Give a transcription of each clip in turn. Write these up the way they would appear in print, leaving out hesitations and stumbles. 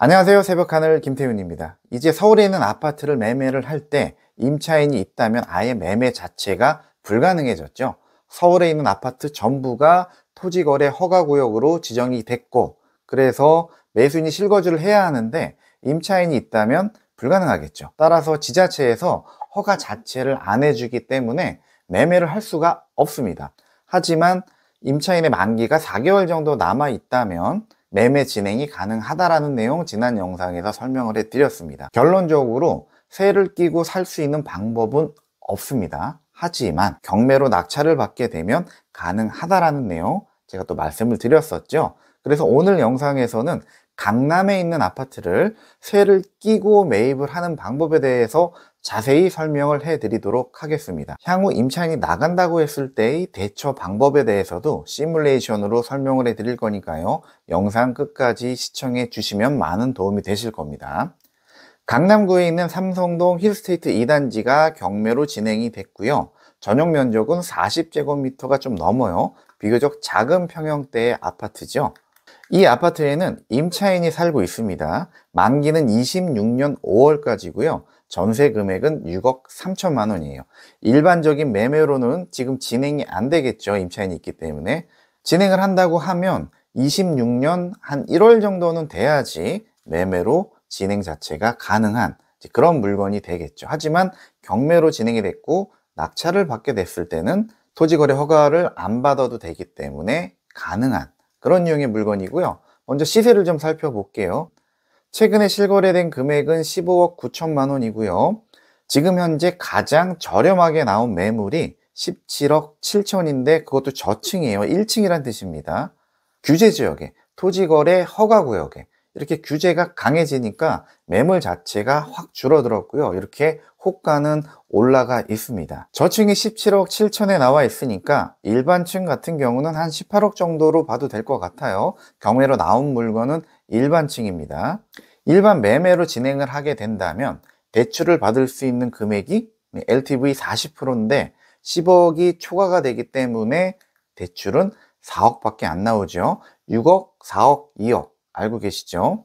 안녕하세요. 새벽하늘 김태윤입니다. 이제 서울에 있는 아파트를 매매를 할 때 임차인이 있다면 아예 매매 자체가 불가능해졌죠. 서울에 있는 아파트 전부가 토지거래 허가구역으로 지정이 됐고, 그래서 매수인이 실거주를 해야 하는데 임차인이 있다면 불가능하겠죠. 따라서 지자체에서 허가 자체를 안 해주기 때문에 매매를 할 수가 없습니다. 하지만 임차인의 만기가 4개월 정도 남아 있다면 매매 진행이 가능하다라는 내용 지난 영상에서 설명을 해드렸습니다. 결론적으로 세를 끼고 살 수 있는 방법은 없습니다. 하지만 경매로 낙찰을 받게 되면 가능하다라는 내용 제가 또 말씀을 드렸었죠. 그래서 오늘 영상에서는 강남에 있는 아파트를 세를 끼고 매입을 하는 방법에 대해서 자세히 설명을 해드리도록 하겠습니다. 향후 임차인이 나간다고 했을 때의 대처 방법에 대해서도 시뮬레이션으로 설명을 해드릴 거니까요. 영상 끝까지 시청해 주시면 많은 도움이 되실 겁니다. 강남구에 있는 삼성동 힐스테이트 2단지가 경매로 진행이 됐고요. 전용 면적은 40제곱미터가 좀 넘어요. 비교적 작은 평형대의 아파트죠. 이 아파트에는 임차인이 살고 있습니다. 만기는 26년 5월까지고요. 전세 금액은 6억 3천만 원이에요. 일반적인 매매로는 지금 진행이 안 되겠죠. 임차인이 있기 때문에. 진행을 한다고 하면 26년 한 1월 정도는 돼야지 매매로 진행 자체가 가능한 그런 물건이 되겠죠. 하지만 경매로 진행이 됐고 낙찰을 받게 됐을 때는 토지거래 허가를 안 받아도 되기 때문에 가능한 그런 유형의 물건이고요. 먼저 시세를 좀 살펴볼게요. 최근에 실거래된 금액은 15억 9천만 원이고요. 지금 현재 가장 저렴하게 나온 매물이 17억 7천인데 그것도 저층이에요. 1층이란 뜻입니다. 규제지역에, 토지거래 허가구역에 이렇게 규제가 강해지니까 매물 자체가 확 줄어들었고요. 이렇게 호가는 올라가 있습니다. 저층이 17억 7천에 나와 있으니까 일반층 같은 경우는 한 18억 정도로 봐도 될 것 같아요. 경매로 나온 물건은 일반층입니다. 일반 매매로 진행을 하게 된다면 대출을 받을 수 있는 금액이 LTV 40%인데 10억이 초과가 되기 때문에 대출은 4억밖에 안 나오죠. 6억, 4억, 2억 알고 계시죠?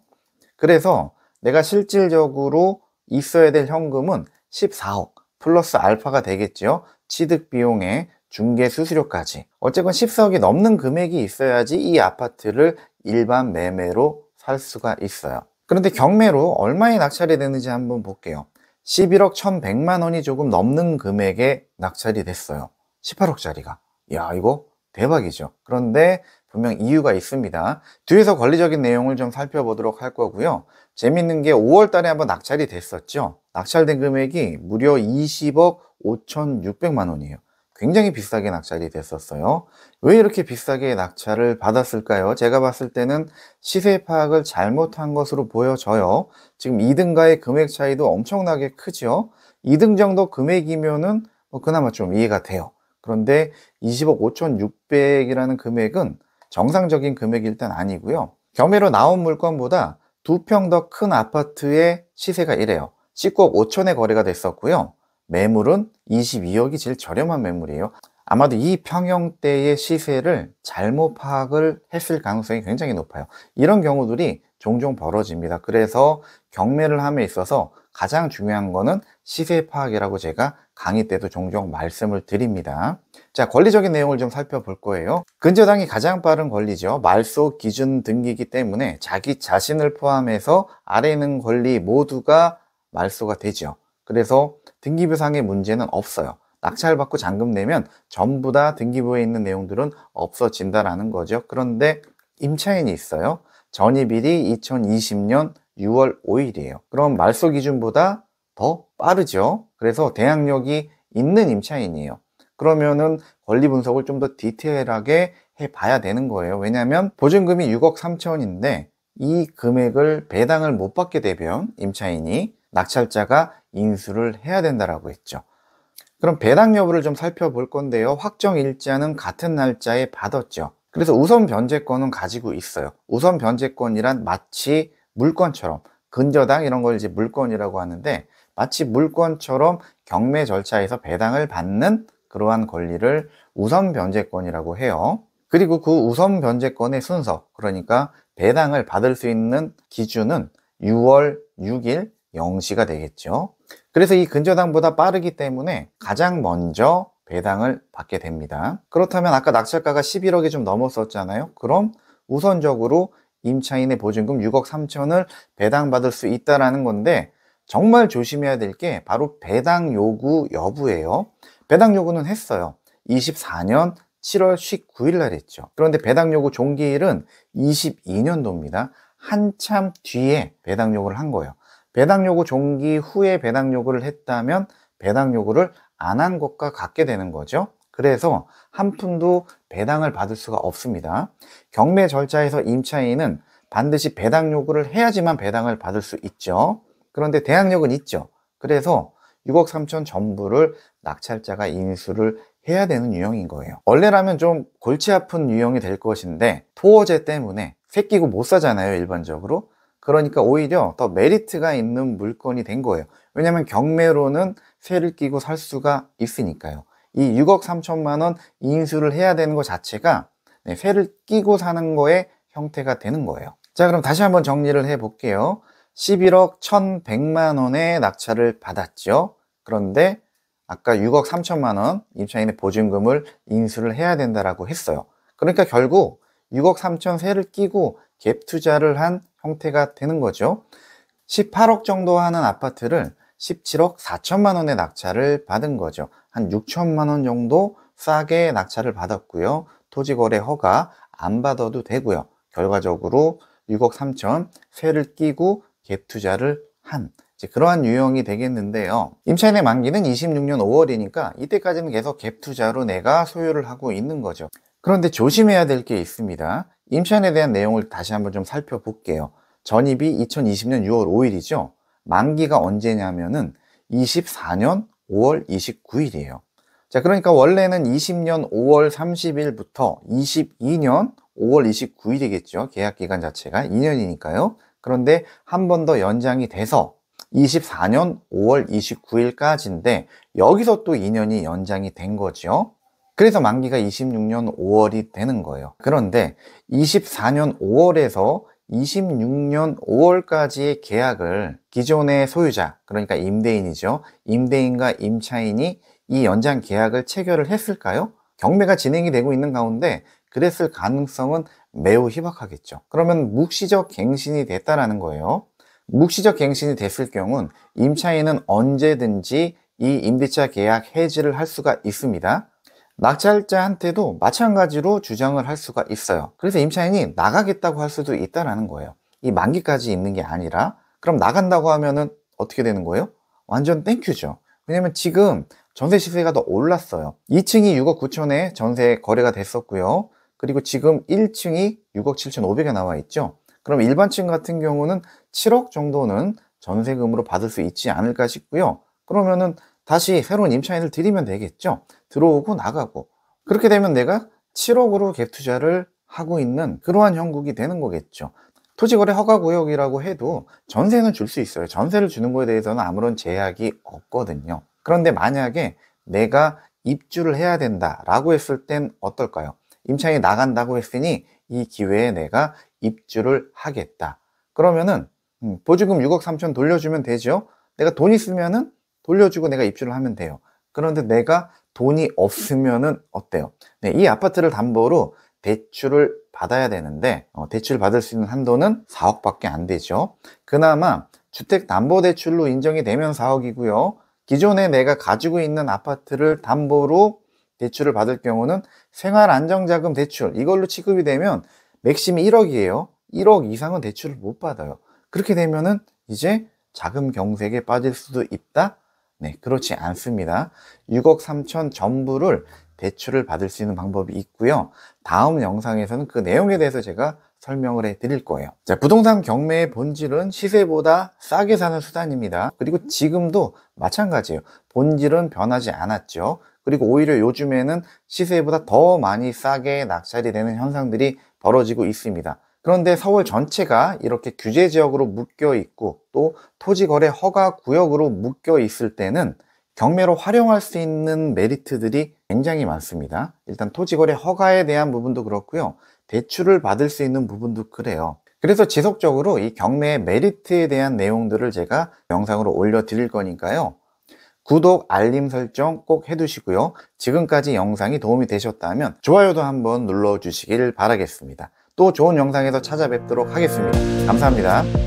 그래서 내가 실질적으로 있어야 될 현금은 14억 플러스 알파가 되겠죠. 취득 비용에 중개 수수료까지. 어쨌건 14억이 넘는 금액이 있어야지 이 아파트를 일반 매매로 살 수가 있어요. 그런데 경매로 얼마에 낙찰이 되는지 한번 볼게요. 11억 1,100만 원이 조금 넘는 금액에 낙찰이 됐어요. 18억짜리가. 야, 이거 대박이죠. 그런데 분명 이유가 있습니다. 뒤에서 권리적인 내용을 좀 살펴보도록 할 거고요. 재밌는 게 5월 달에 한번 낙찰이 됐었죠. 낙찰된 금액이 무려 20억 5,600만 원이에요. 굉장히 비싸게 낙찰이 됐었어요. 왜 이렇게 비싸게 낙찰을 받았을까요? 제가 봤을 때는 시세 파악을 잘못한 것으로 보여져요. 지금 2등가의 금액 차이도 엄청나게 크죠. 2등 정도 금액이면은 그나마 좀 이해가 돼요. 그런데 20억 5,600이라는 금액은 정상적인 금액이 일단 아니고요. 경매로 나온 물건보다 2평 더 큰 아파트의 시세가 이래요. 19억 5천에 거래가 됐었고요. 매물은 22억이 제일 저렴한 매물이에요. 아마도 이 평형대의 시세를 잘못 파악을 했을 가능성이 굉장히 높아요. 이런 경우들이 종종 벌어집니다. 그래서 경매를 함에 있어서 가장 중요한 거는 시세 파악이라고 제가 강의 때도 종종 말씀을 드립니다. 자, 권리적인 내용을 좀 살펴볼 거예요. 근저당이 가장 빠른 권리죠. 말소 기준 등기이기 때문에 자기 자신을 포함해서 아래에 있는 권리 모두가 말소가 되죠. 그래서 등기부상의 문제는 없어요. 낙찰받고 잔금 내면 전부 다 등기부에 있는 내용들은 없어진다라는 거죠. 그런데 임차인이 있어요. 전입일이 2020년 6월 5일이에요. 그럼 말소 기준보다 더 빠르죠. 그래서 대항력이 있는 임차인이에요. 그러면은 권리 분석을 좀 더 디테일하게 해봐야 되는 거예요. 왜냐하면 보증금이 6억 3천인데 이 금액을 배당을 못 받게 되면 임차인이 낙찰자가 인수를 해야 된다라고 했죠. 그럼 배당 여부를 좀 살펴볼 건데요. 확정 일자는 같은 날짜에 받았죠. 그래서 우선 변제권은 가지고 있어요. 우선 변제권이란 마치 물권처럼 근저당 이런 걸 이제 물권이라고 하는데 마치 물권처럼 경매 절차에서 배당을 받는 그러한 권리를 우선 변제권이라고 해요. 그리고 그 우선 변제권의 순서, 그러니까 배당을 받을 수 있는 기준은 6월 6일 0시가 되겠죠. 그래서 이 근저당보다 빠르기 때문에 가장 먼저 배당을 받게 됩니다. 그렇다면 아까 낙찰가가 11억이 좀 넘었었잖아요. 그럼 우선적으로 임차인의 보증금 6억 3천을 배당받을 수 있다는 건데, 정말 조심해야 될 게 바로 배당 요구 여부예요. 배당 요구는 했어요. 24년 7월 19일 날 했죠. 그런데 배당 요구 종기일은 22년도입니다. 한참 뒤에 배당 요구를 한 거예요. 배당 요구 종기 후에 배당 요구를 했다면 배당 요구를 안 한 것과 같게 되는 거죠. 그래서 한 푼도 배당을 받을 수가 없습니다. 경매 절차에서 임차인은 반드시 배당 요구를 해야지만 배당을 받을 수 있죠. 그런데 대항력은 있죠. 그래서 6억 3천 전부를 낙찰자가 인수를 해야 되는 유형인 거예요. 원래라면 좀 골치 아픈 유형이 될 것인데 토어제 때문에 새 끼고 못 사잖아요, 일반적으로. 그러니까 오히려 더 메리트가 있는 물건이 된 거예요. 왜냐하면 경매로는 새를 끼고 살 수가 있으니까요. 이 6억 3천만 원 인수를 해야 되는 것 자체가 새를 끼고 사는 거의 형태가 되는 거예요. 자, 그럼 다시 한번 정리를 해 볼게요. 11억 1,100만 원의 낙찰을 받았죠. 그런데 아까 6억 3천만 원 임차인의 보증금을 인수를 해야 된다라고 했어요. 그러니까 결국 6억 3천 새를 끼고 갭 투자를 한 형태가 되는 거죠. 18억 정도 하는 아파트를 17억 4천만 원의 낙찰을 받은 거죠. 한 6천만 원 정도 싸게 낙찰을 받았고요. 토지거래 허가 안 받아도 되고요. 결과적으로 6억 3천 새를 끼고 갭 투자를 한 그러한 유형이 되겠는데요. 임차인의 만기는 26년 5월이니까 이때까지는 계속 갭 투자로 내가 소유를 하고 있는 거죠. 그런데 조심해야 될 게 있습니다. 임차인에 대한 내용을 다시 한번 좀 살펴볼게요. 전입이 2020년 6월 5일이죠. 만기가 언제냐면은 24년 5월 29일이에요. 자, 그러니까 원래는 20년 5월 30일부터 22년 5월 29일이겠죠. 계약 기간 자체가 2년이니까요. 그런데 한 번 더 연장이 돼서 24년 5월 29일까지인데 여기서 또 2년이 연장이 된 거죠. 그래서 만기가 26년 5월이 되는 거예요. 그런데 24년 5월에서 26년 5월까지의 계약을 기존의 소유자, 그러니까 임대인이죠. 임대인과 임차인이 이 연장 계약을 체결을 했을까요? 경매가 진행이 되고 있는 가운데 그랬을 가능성은 매우 희박하겠죠. 그러면 묵시적 갱신이 됐다라는 거예요. 묵시적 갱신이 됐을 경우는 임차인은 언제든지 이 임대차 계약 해지를 할 수가 있습니다. 낙찰자한테도 마찬가지로 주장을 할 수가 있어요. 그래서 임차인이 나가겠다고 할 수도 있다라는 거예요. 이 만기까지 있는 게 아니라. 그럼 나간다고 하면은 어떻게 되는 거예요? 완전 땡큐죠. 왜냐면 지금 전세 시세가 더 올랐어요. 2층이 6억 9천에 전세 거래가 됐었고요. 그리고 지금 1층이 6억 7천5백에 나와 있죠. 그럼 일반층 같은 경우는 7억 정도는 전세금으로 받을 수 있지 않을까 싶고요. 그러면은 다시 새로운 임차인을 들이면 되겠죠. 들어오고 나가고. 그렇게 되면 내가 7억으로 갭 투자를 하고 있는 그러한 형국이 되는 거겠죠. 토지거래 허가구역이라고 해도 전세는 줄 수 있어요. 전세를 주는 거에 대해서는 아무런 제약이 없거든요. 그런데 만약에 내가 입주를 해야 된다라고 했을 땐 어떨까요? 임차인이 나간다고 했으니 이 기회에 내가 입주를 하겠다. 그러면은 보증금 6억 3천 돌려주면 되죠. 내가 돈 있으면은 돌려주고 내가 입주를 하면 돼요. 그런데 내가 돈이 없으면은 어때요? 네, 이 아파트를 담보로 대출을 받아야 되는데 대출 받을 수 있는 한도는 4억밖에 안 되죠. 그나마 주택담보대출로 인정이 되면 4억이고요. 기존에 내가 가지고 있는 아파트를 담보로 대출을 받을 경우는 생활안정자금 대출, 이걸로 취급이 되면 맥심이 1억이에요. 1억 이상은 대출을 못 받아요. 그렇게 되면은 이제 자금 경색에 빠질 수도 있다? 네, 그렇지 않습니다. 6억 3천 전부를 대출을 받을 수 있는 방법이 있고요. 다음 영상에서는 그 내용에 대해서 제가 설명을 해 드릴 거예요. 자, 부동산 경매의 본질은 시세보다 싸게 사는 수단입니다. 그리고 지금도 마찬가지예요. 본질은 변하지 않았죠. 그리고 오히려 요즘에는 시세보다 더 많이 싸게 낙찰이 되는 현상들이 벌어지고 있습니다. 그런데 서울 전체가 이렇게 규제 지역으로 묶여 있고 또 토지거래 허가 구역으로 묶여 있을 때는 경매로 활용할 수 있는 메리트들이 굉장히 많습니다. 일단 토지거래 허가에 대한 부분도 그렇고요. 대출을 받을 수 있는 부분도 그래요. 그래서 지속적으로 이 경매의 메리트에 대한 내용들을 제가 영상으로 올려드릴 거니까요. 구독, 알림 설정 꼭 해두시고요. 지금까지 영상이 도움이 되셨다면 좋아요도 한번 눌러주시길 바라겠습니다. 또 좋은 영상에서 찾아뵙도록 하겠습니다. 감사합니다.